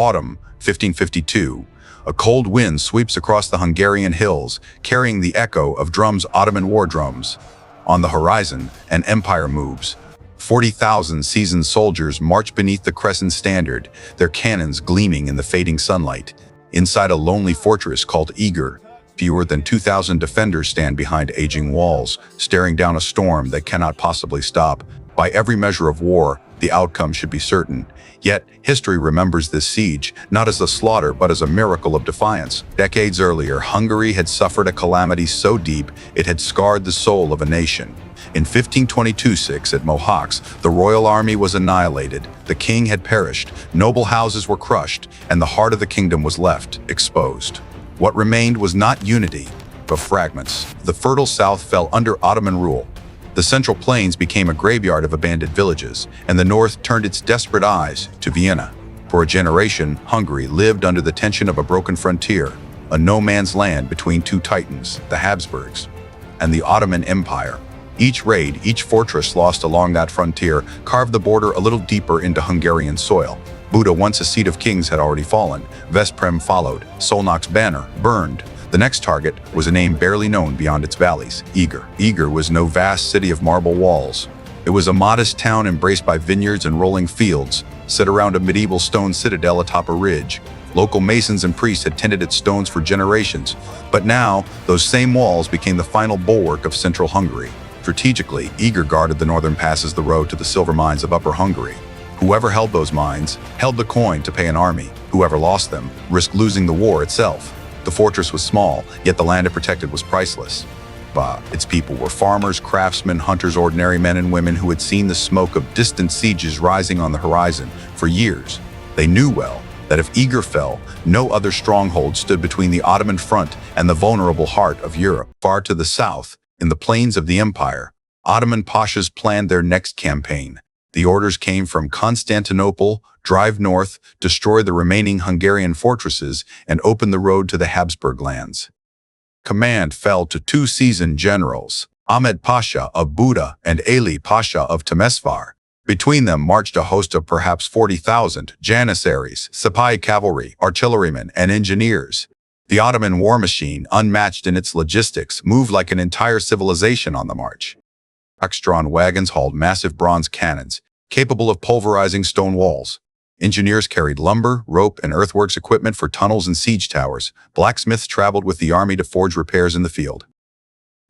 Autumn, 1552. A cold wind sweeps across the Hungarian hills, carrying the echo of drums, Ottoman war drums. On the horizon, an empire moves. 40,000 seasoned soldiers march beneath the crescent standard, their cannons gleaming in the fading sunlight. Inside a lonely fortress called Eger, fewer than 2,000 defenders stand behind aging walls, staring down a storm that cannot possibly stop. By every measure of war, the outcome should be certain. Yet, history remembers this siege, not as a slaughter, but as a miracle of defiance. Decades earlier, Hungary had suffered a calamity so deep it had scarred the soul of a nation. In 1522-6 at Mohács, the royal army was annihilated, the king had perished, noble houses were crushed, and the heart of the kingdom was left exposed. What remained was not unity, but fragments. The fertile south fell under Ottoman rule. The central plains became a graveyard of abandoned villages, and the north turned its desperate eyes to Vienna. For a generation, Hungary lived under the tension of a broken frontier, a no-man's land between two titans, the Habsburgs and the Ottoman Empire. Each raid, each fortress lost along that frontier, carved the border a little deeper into Hungarian soil. Buda, once a seat of kings, had already fallen. Veszprém followed. Szolnok's banner burned. The next target was a name barely known beyond its valleys, Eger. Eger was no vast city of marble walls. It was a modest town embraced by vineyards and rolling fields, set around a medieval stone citadel atop a ridge. Local masons and priests had tended its stones for generations, but now those same walls became the final bulwark of central Hungary. Strategically, Eger guarded the northern passes, the road to the silver mines of Upper Hungary. Whoever held those mines held the coin to pay an army. Whoever lost them risked losing the war itself. The fortress was small, yet the land it protected was priceless. Its people were farmers, craftsmen, hunters, ordinary men and women who had seen the smoke of distant sieges rising on the horizon for years. They knew well that if Eger fell, no other stronghold stood between the Ottoman front and the vulnerable heart of Europe. Far to the south, in the plains of the empire, Ottoman pashas planned their next campaign. The orders came from Constantinople: drive north, destroy the remaining Hungarian fortresses, and open the road to the Habsburg lands. Command fell to two seasoned generals, Ahmed Pasha of Buda and Ali Pasha of Temesvar. Between them marched a host of perhaps 40,000 Janissaries, Sipahi cavalry, artillerymen, and engineers. The Ottoman war machine, unmatched in its logistics, moved like an entire civilization on the march. Ox-drawn wagons hauled massive bronze cannons, capable of pulverizing stone walls. Engineers carried lumber, rope, and earthworks equipment for tunnels and siege towers. Blacksmiths traveled with the army to forge repairs in the field.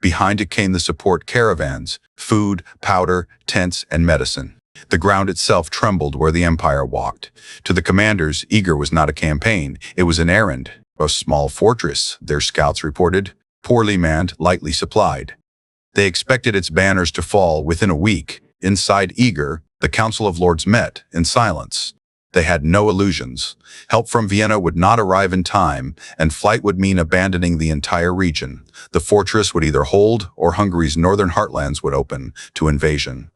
Behind it came the support caravans, food, powder, tents, and medicine. The ground itself trembled where the empire walked. To the commanders, Eger was not a campaign, it was an errand. A small fortress, their scouts reported, poorly manned, lightly supplied. They expected its banners to fall within a week. Inside Eger, the Council of Lords met in silence. They had no illusions. Help from Vienna would not arrive in time, and flight would mean abandoning the entire region. The fortress would either hold, or Hungary's northern heartlands would open to invasion.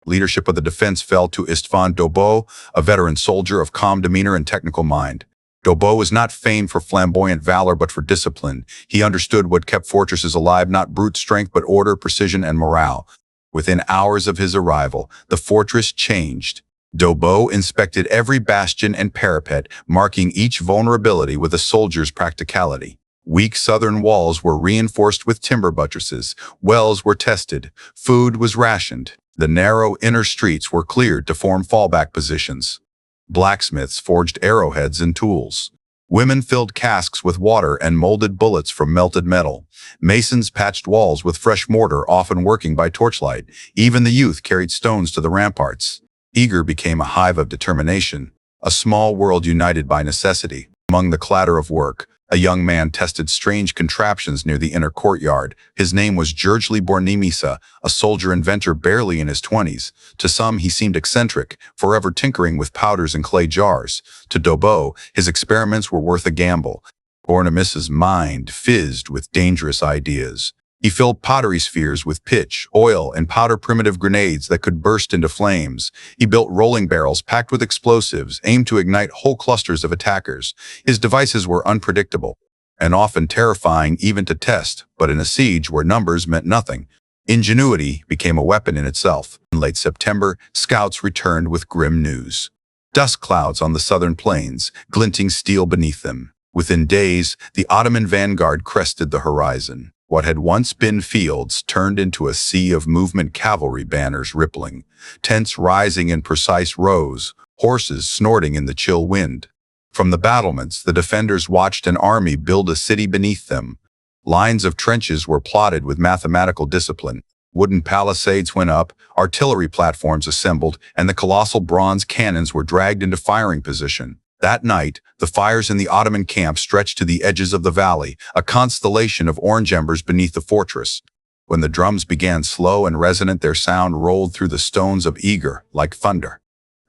Leadership of the defense fell to István Dobó, a veteran soldier of calm demeanor and technical mind. Dobó was not famed for flamboyant valor but for discipline. He understood what kept fortresses alive, not brute strength but order, precision, and morale. Within hours of his arrival, the fortress changed. Dobó inspected every bastion and parapet, marking each vulnerability with a soldier's practicality. Weak southern walls were reinforced with timber buttresses, wells were tested, food was rationed. The narrow inner streets were cleared to form fallback positions. Blacksmiths forged arrowheads and tools. Women filled casks with water and molded bullets from melted metal. Masons patched walls with fresh mortar, often working by torchlight. Even the youth carried stones to the ramparts. Eger became a hive of determination, a small world united by necessity. Among the clatter of work, a young man tested strange contraptions near the inner courtyard. His name was Gergely Bornemissza, a soldier inventor barely in his 20s. To some, he seemed eccentric, forever tinkering with powders and clay jars. To Dobó, his experiments were worth a gamble. Bornemissza's mind fizzed with dangerous ideas. He filled pottery spheres with pitch, oil, and powder primitive grenades that could burst into flames. He built rolling barrels packed with explosives, aimed to ignite whole clusters of attackers. His devices were unpredictable and often terrifying even to test, but in a siege where numbers meant nothing, ingenuity became a weapon in itself. In late September, scouts returned with grim news. dust clouds on the southern plains, glinting steel beneath them. Within days, the Ottoman vanguard crested the horizon. What had once been fields turned into a sea of movement, cavalry banners rippling, tents rising in precise rows, horses snorting in the chill wind. From the battlements, the defenders watched an army build a city beneath them. Lines of trenches were plotted with mathematical discipline. Wooden palisades went up, artillery platforms assembled, and the colossal bronze cannons were dragged into firing position. That night, the fires in the Ottoman camp stretched to the edges of the valley, a constellation of orange embers beneath the fortress. When the drums began slow and resonant, their sound rolled through the stones of Eger like thunder.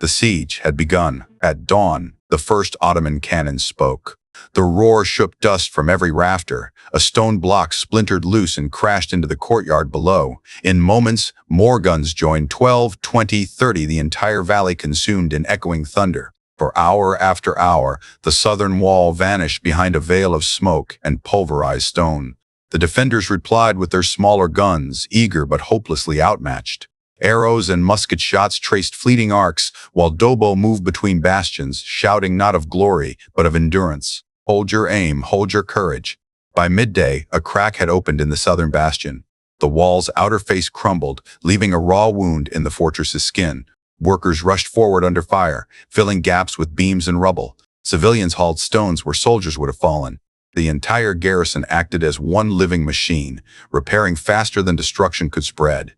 The siege had begun. At dawn, the first Ottoman cannon spoke. The roar shook dust from every rafter. A stone block splintered loose and crashed into the courtyard below. In moments, more guns joined, 12, 20, 30, the entire valley consumed in echoing thunder. For hour after hour, the southern wall vanished behind a veil of smoke and pulverized stone. The defenders replied with their smaller guns, eager but hopelessly outmatched. Arrows and musket shots traced fleeting arcs, while Dobó moved between bastions, shouting not of glory, but of endurance. Hold your aim, hold your courage. By midday, a crack had opened in the southern bastion. The wall's outer face crumbled, leaving a raw wound in the fortress's skin. Workers rushed forward under fire, filling gaps with beams and rubble. Civilians hauled stones where soldiers would have fallen. The entire garrison acted as one living machine, repairing faster than destruction could spread.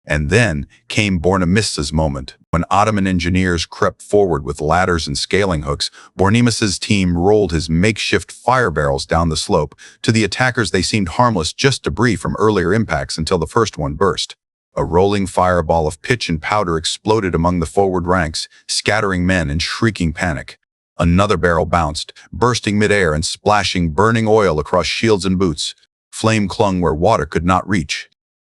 And then came Bornemissa's moment. When Ottoman engineers crept forward with ladders and scaling hooks, Bornemissa's team rolled his makeshift fire barrels down the slope. To the attackers, they seemed harmless, just debris from earlier impacts until the first one burst. A rolling fireball of pitch and powder exploded among the forward ranks, scattering men in shrieking panic. Another barrel bounced, bursting midair and splashing burning oil across shields and boots. Flame clung where water could not reach.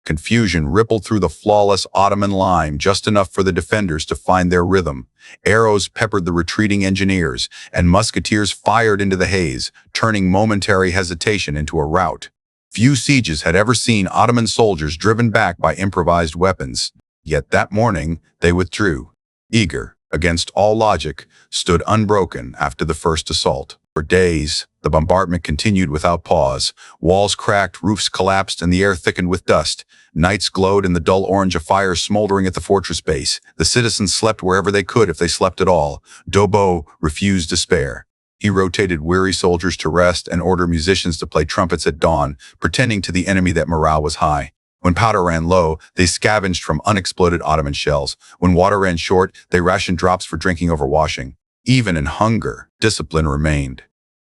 Confusion rippled through the flawless Ottoman line, just enough for the defenders to find their rhythm. Arrows peppered the retreating engineers, and musketeers fired into the haze, turning momentary hesitation into a rout. Few sieges had ever seen Ottoman soldiers driven back by improvised weapons. Yet that morning, they withdrew. Eger, against all logic, stood unbroken after the first assault. For days, the bombardment continued without pause. Walls cracked, roofs collapsed, and the air thickened with dust. Nights glowed in the dull orange of fires smoldering at the fortress base. The citizens slept wherever they could, if they slept at all. Dobó refused despair. He rotated weary soldiers to rest and ordered musicians to play trumpets at dawn, pretending to the enemy that morale was high. When powder ran low, they scavenged from unexploded Ottoman shells. When water ran short, they rationed drops for drinking over washing. Even in hunger, discipline remained.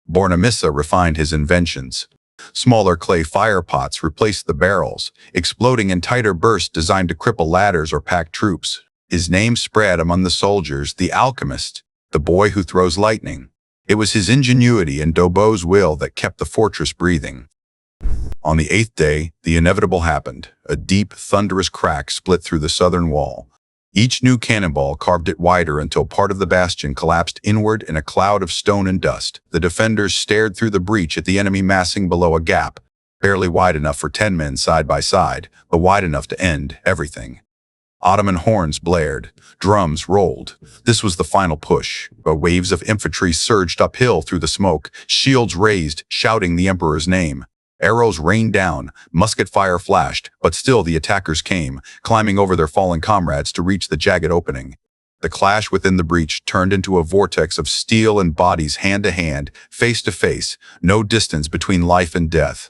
Bornemissza refined his inventions. Smaller clay fire pots replaced the barrels, exploding in tighter bursts designed to cripple ladders or pack troops. His name spread among the soldiers, the alchemist, the boy who throws lightning. It was his ingenuity and Dobó's will that kept the fortress breathing. On the 8th day, the inevitable happened. A deep, thunderous crack split through the southern wall. Each new cannonball carved it wider until part of the bastion collapsed inward in a cloud of stone and dust. The defenders stared through the breach at the enemy massing below a gap, barely wide enough for 10 men side by side, but wide enough to end everything. Ottoman horns blared, drums rolled. This was the final push. But waves of infantry surged uphill through the smoke, shields raised, shouting the emperor's name. Arrows rained down, musket fire flashed, but still the attackers came, climbing over their fallen comrades to reach the jagged opening. The clash within the breach turned into a vortex of steel and bodies hand to hand, face to face, no distance between life and death.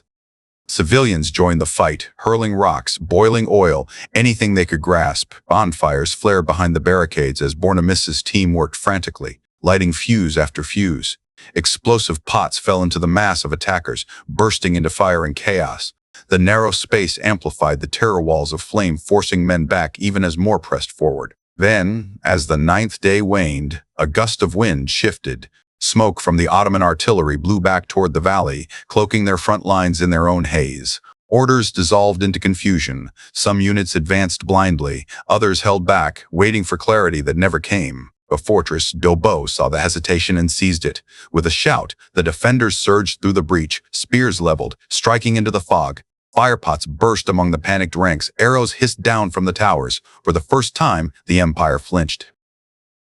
Civilians joined the fight, hurling rocks, boiling oil, anything they could grasp. Bonfires flared behind the barricades as Bornemissa's team worked frantically, lighting fuse after fuse. Explosive pots fell into the mass of attackers, bursting into fire and chaos. The narrow space amplified the terror walls of flame, forcing men back even as more pressed forward. Then, as the 9th day waned, a gust of wind shifted. Smoke from the Ottoman artillery blew back toward the valley, cloaking their front lines in their own haze. Orders dissolved into confusion. Some units advanced blindly, others held back, waiting for clarity that never came. A fortress, Dobó saw the hesitation and seized it. With a shout, the defenders surged through the breach, spears leveled, striking into the fog. Firepots burst among the panicked ranks, arrows hissed down from the towers. For the first time, the empire flinched.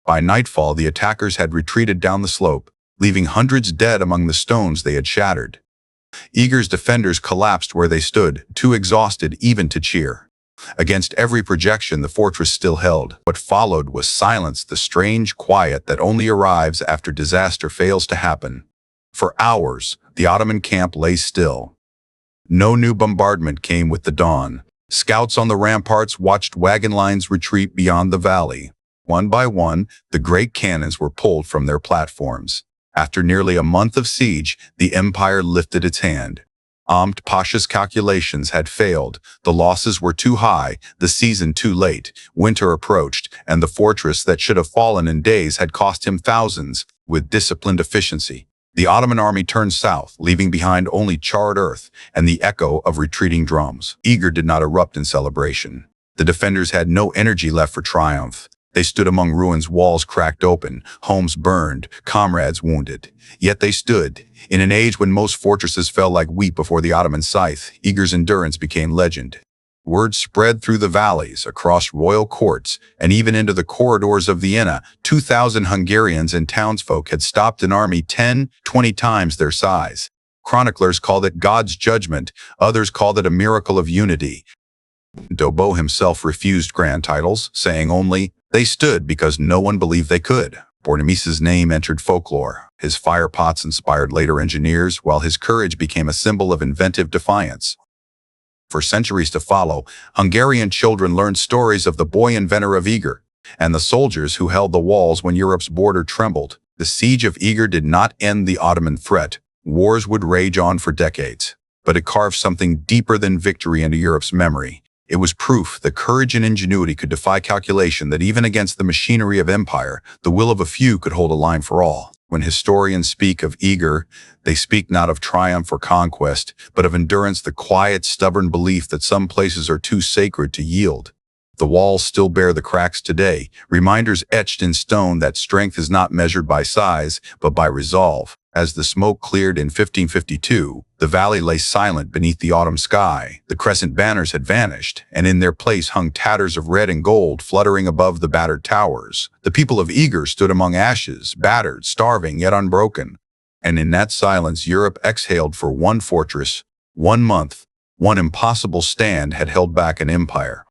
By nightfall, the attackers had retreated down the slope, leaving hundreds dead among the stones they had shattered. Eger's defenders collapsed where they stood, too exhausted even to cheer. Against every projection, the fortress still held. What followed was silence, the strange quiet that only arrives after disaster fails to happen. For hours, the Ottoman camp lay still. No new bombardment came with the dawn. Scouts on the ramparts watched wagon lines retreat beyond the valley. One by one, the great cannons were pulled from their platforms. After nearly a month of siege, the empire lifted its hand. Ahmed Pasha's calculations had failed. The losses were too high, the season too late. Winter approached, and the fortress that should have fallen in days had cost him thousands. With disciplined efficiency, the Ottoman army turned south, leaving behind only charred earth and the echo of retreating drums. Eger did not erupt in celebration. The defenders had no energy left for triumph. They stood among ruins, walls cracked open, homes burned, comrades wounded. Yet they stood. In an age when most fortresses fell like wheat before the Ottoman scythe, Eger's endurance became legend. Word spread through the valleys, across royal courts, and even into the corridors of Vienna. 2,000 Hungarians and townsfolk had stopped an army 10, 20 times their size. Chroniclers called it God's judgment, others called it a miracle of unity. Dobó himself refused grand titles, saying only, "They stood because no one believed they could." Bornemisza's name entered folklore. His fire pots inspired later engineers, while his courage became a symbol of inventive defiance. For centuries to follow, Hungarian children learned stories of the boy inventor of Eger, and the soldiers who held the walls when Europe's border trembled. The Siege of Eger did not end the Ottoman threat. Wars would rage on for decades, but it carved something deeper than victory into Europe's memory. It was proof that courage and ingenuity could defy calculation, that even against the machinery of empire, the will of a few could hold a line for all. When historians speak of Eger, they speak not of triumph or conquest, but of endurance, the quiet, stubborn belief that some places are too sacred to yield. The walls still bear the cracks today, reminders etched in stone that strength is not measured by size, but by resolve. As the smoke cleared in 1552, the valley lay silent beneath the autumn sky. The crescent banners had vanished, and in their place hung tatters of red and gold fluttering above the battered towers. The people of Eger stood among ashes, battered, starving, yet unbroken. And in that silence, Europe exhaled, for one fortress, 1 month, one impossible stand had held back an empire.